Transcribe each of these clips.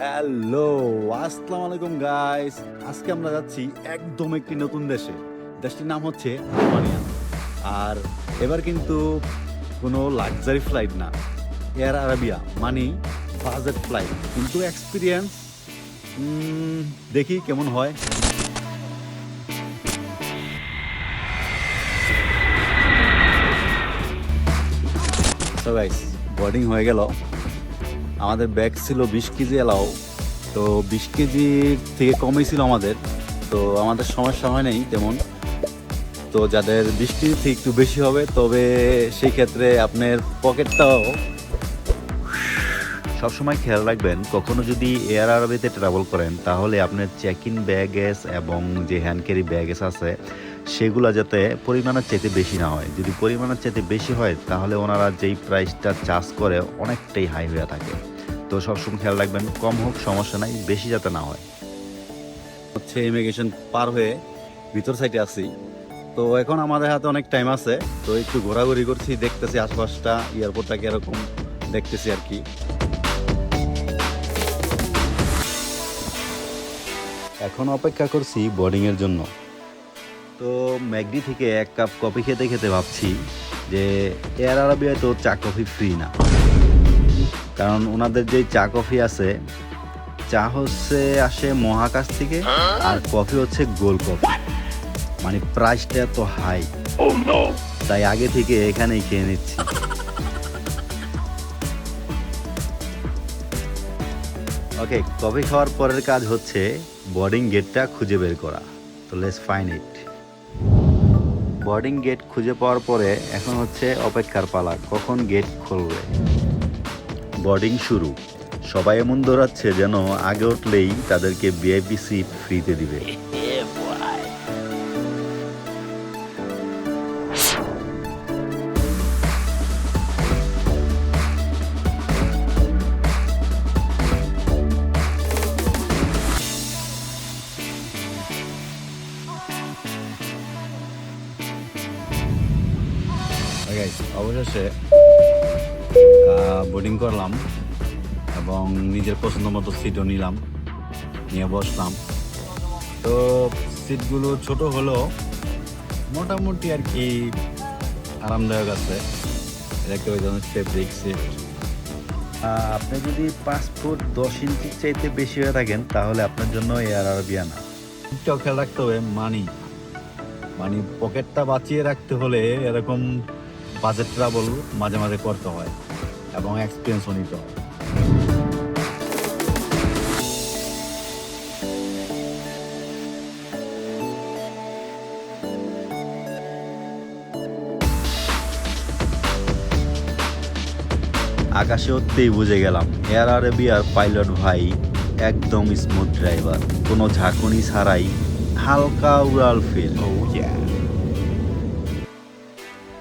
Hello, আসসালামু আলাইকুম guys. আজকে আমরা যাচ্ছি একদম একটি নতুন দেশে। দেশটির নাম হচ্ছে আলবানিয়া। আর এবার কিন্তু কোনো লাক্সারি ফ্লাইট না, এয়ার আরাবিয়া মানে বাজেট ফ্লাইট, কিন্তু এক্সপিরিয়েন্স দেখি কেমন হয়। তো গাইস, বোর্ডিং হয়ে গেল। আমাদের ব্যাগ ছিল 20 কেজি এলাও, তো 20 কেজির থেকে কমই ছিল আমাদের, তো আমাদের সমস্যা হয় নাই তেমন। তো যাদের 20 কেজি থেকে একটু বেশি হবে, তবে সেই ক্ষেত্রে আপনার পকেটটাও সবসময় খেয়াল রাখবেন। কখনো যদি এয়ার আরবিতে ট্রাভেল করেন, তাহলে আপনার চেক ইন ব্যাগেজ এবং যে হ্যান্ড ক্যারি ব্যাগেজ আছে সেগুলো যাতে পরিমাণের চাইতে বেশি না হয়। যদি পরিমাণের চাইতে বেশি হয়, তাহলে ওনারা যেই প্রাইসটা চার্জ করে অনেকটাই হাই হয়ে থাকে। তো সবসময় খেয়াল রাখবেন, কম হোক সমস্যা নাই, বেশি যাতে না হয়। হচ্ছে ইমিগ্রেশন পার হয়ে ভিতর সাইডে আছি। তো এখন আমাদের হাতে অনেক টাইম আছে, তো একটু ঘোরাঘুরি করছি, দেখতেছি আশপাশটা, এয়ারপোর্টটা কিরকম দেখতেছি আর কি। এখন অপেক্ষা করছি বোর্ডিংয়ের জন্য। তো ম্যাকডি থেকে এক কাপ কফি খেতে খেতে ভাবছি যে এয়ার আরাবিয়ায় তো চা কফি ফ্রি না, কারণ ওনাদের যে চা কফি আছে, চা হচ্ছে আসে মহাকাশ থেকে, আর কফি হচ্ছে গোল কফি, মানে প্রাইসটা এত হাই। তাই আগে থেকে এখানেই খেয়ে নিচ্ছি। ওকে, কফি খাওয়ার পরের কাজ হচ্ছে বোর্ডিং গেটটা খুঁজে বের করা। তো let's find it. Boarding gate খুঁজে পাওয়ার পরে এখন হচ্ছে অপেক্ষার পালা, কখন গেট খুলবে। বোর্ডিং শুরু। সবাই এমন দৌড়াচ্ছে যেন আগে উঠলেই তাদেরকে ভিআইপি সিট ফ্রিতে দিবে। অবশেষে বোর্ডিং করলাম এবং নিজের পছন্দ মতো সিটও নিলাম, নিয়ে বসলাম। তো সিটগুলো ছোট হলেও মোটামুটি আর কি আরামদায়ক আছে। দেখতে পাচ্ছেন ফেব্রিক সিট। আপনি যদি 5 ফুট 10 ইঞ্চির চাইতে বেশি হয়ে থাকেন, তাহলে আপনার জন্য এয়ার আরাবিয়া না। একটাও খেয়াল রাখতে হবে, মানি পকেটটা বাঁচিয়ে রাখতে হলে এরকম বাজেট ট্রাভেল মাঝে মাঝে করতে হয় এবং এক্সপিরিয়েন্সও নিতে হয়। আকাশে উঠতেই বুঝে গেলাম এয়ার আরাবিয়ার পাইলট ভাই একদম স্মুথ ড্রাইভার, কোনো ঝাঁকুনি ছাড়াই হালকা উড়াল ফিল।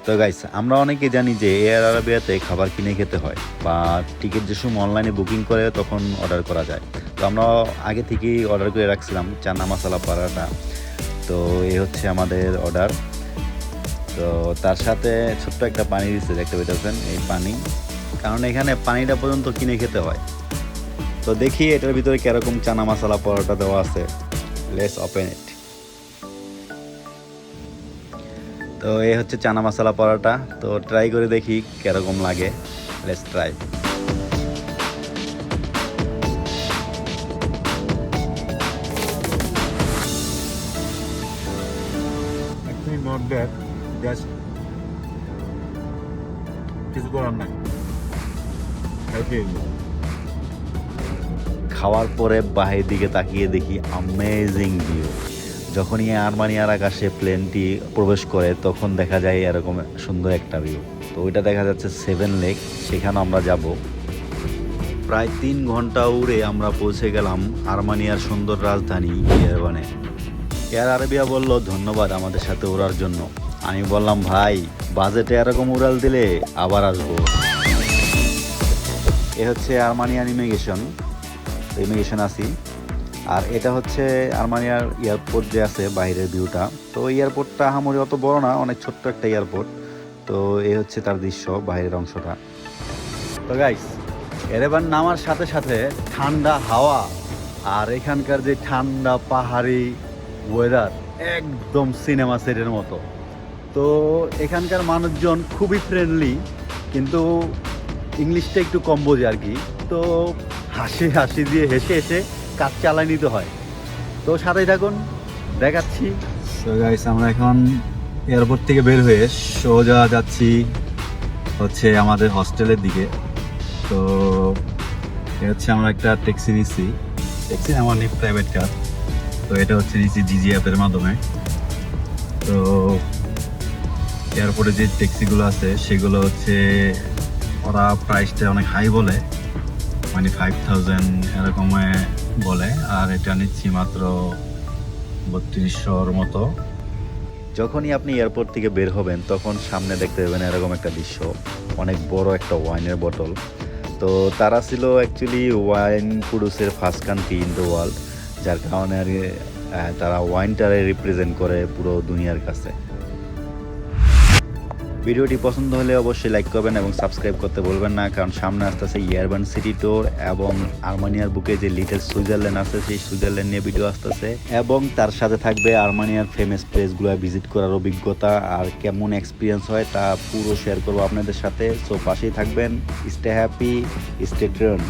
তো গাইস, আমরা অনেকে জানি যে এয়ার আরাবিয়াতে খাবার কিনে খেতে হয়, বা টিকিট যে সময় অনলাইনে বুকিং করে তখন অর্ডার করা যায়। তো আমরা আগে থেকেই অর্ডার করে রাখছিলাম চানা মশলা পরাটা। তো এই হচ্ছে আমাদের অর্ডার। তো তার সাথে ছোট্ট একটা পানি দিচ্ছে, দেখতে পেতেছেন এই পানি, কারণ এখানে পানিটা পর্যন্ত কিনে খেতে হয়। তো দেখি এটার ভিতরে কিরকম চানা মশলা পরোটা দেওয়া আছে। Let's open it. তো এই হচ্ছে চানা মশলা পরোটা। তো ট্রাই করে দেখি কিরকম লাগে। Let's try. Not bad, just কিছু করার নাই। খাওয়ার পরে বাহির দিকে তাকিয়ে দেখি অ্যামেজিং ভিউ। যখনই আরমানিয়ার আকাশে প্লেনটি প্রবেশ করে, তখন দেখা যায় এরকম সুন্দর একটা ভিউ। তো ওইটা দেখা যাচ্ছে 7 লেক, সেখানে আমরা যাব। প্রায় 3 ঘন্টা উড়ে আমরা পৌঁছে গেলাম আরমানিয়ার সুন্দর রাজধানী ইয়েরেভানে। এয়ার আরাবিয়া বলল ধন্যবাদ আমাদের সাথে ওড়ার জন্য। আমি বললাম ভাই, বাজেটে এরকম উড়াল দিলে আবার আসবো। এ হচ্ছে আরমানিয়ান ইমিগ্রেশন আছি। আর এটা হচ্ছে আরমানিয়ার এয়ারপোর্ট যে আছে, বাইরের ভিউটা। তো এয়ারপোর্টটা আহামরি অত বড় না, অনেক ছোট্ট একটা এয়ারপোর্ট। তো এই হচ্ছে তার দৃশ্য, বাইরের অংশটা। তো গাইস, এরেবান নামার সাথে সাথে ঠান্ডা হাওয়া আর এখানকার যে ঠান্ডা পাহাড়ি ওয়েদার একদম সিনেমা সেটের মতো। তো এখানকার মানুষজন খুবই ফ্রেন্ডলি, কিন্তু ইংলিশটা একটু কম বোঝে আর কি। তো হাসি হাসি দিয়ে হেসে হেসে কাজ চালাই নিতে হয়। তো সাথেই থাকুন, দেখাচ্ছি। সো গাইস, আমরা এখন এয়ারপোর্ট থেকে বের হয়ে সোজা যাচ্ছি হচ্ছে আমাদের হস্টেলের দিকে। তো এ হচ্ছে আমরা একটা ট্যাক্সি নিচ্ছি, ট্যাক্সি আমার নিয়ে প্রাইভেট কার। তো এটা হচ্ছে নিচ্ছি জিজি অ্যাপের মাধ্যমে। তো এয়ারপোর্টে যে ট্যাক্সিগুলো আছে সেগুলো হচ্ছে ওরা প্রাইসটা অনেক হাই বলে, মানে 5000 এরকম বলে, আর এটা নিচ্ছি মাত্র 3200-র মতো। যখনই আপনি এয়ারপোর্ট থেকে বের হবেন তখন সামনে দেখতে পাবেন এরকম একটা দৃশ্য, অনেক বড় একটা ওয়াইনের বোতল। তো তারা ছিল actually wine producer first country in the world, যার কারণে আর তারা ওয়াইনটারে রিপ্রেজেন্ট করে পুরো দুনিয়ার কাছে। ভিডিওটি পছন্দ হলে অবশ্যই লাইক করবেন এবং সাবস্ক্রাইব করতে বলবেন না, কারণ সামনে আসতেছে ইয়ারবান সিটি ট্যুর এবং আর্মেনিয়ার বুকে যে লিটল সুইজারল্যান্ড আছে সেই সুইজারল্যান্ড নিয়ে ভিডিও আসতেছে, এবং তার সাথে থাকবে আর্মেনিয়ার ফেমাস প্লেসগুলো ভিজিট করার অভিজ্ঞতা আর কেমন এক্সপিরিয়েন্স হয় তা পুরো শেয়ার করবো আপনাদের সাথে। সো পাশেই থাকবেন, stay happy, stay train.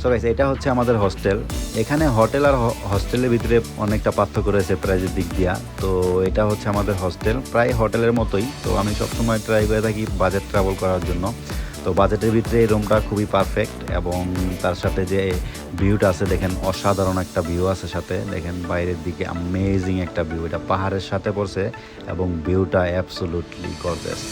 So guys, এটা হচ্ছে আমাদের হস্টেল। এখানে হোটেল আর হস্টেলের ভিতরে অনেকটা পার্থক্য রয়েছে প্রাইজের দিক দিয়া। তো এটা হচ্ছে আমাদের হস্টেল, প্রায় হোটেলের মতোই। তো আমি সবসময় ট্রাই করে থাকি বাজেট ট্রাভেল করার জন্য। তো বাজেটের ভিতরে এই রুমটা খুবই পারফেক্ট, এবং তার সাথে যে ভিউটা আছে দেখেন, অসাধারণ একটা ভিউ আছে সাথে। দেখেন বাইরের দিকে অ্যামেজিং একটা ভিউ, এটা পাহাড়ের সাথে পড়ছে এবং ভিউটা অ্যাবসোলুটলি গর্জিয়াস।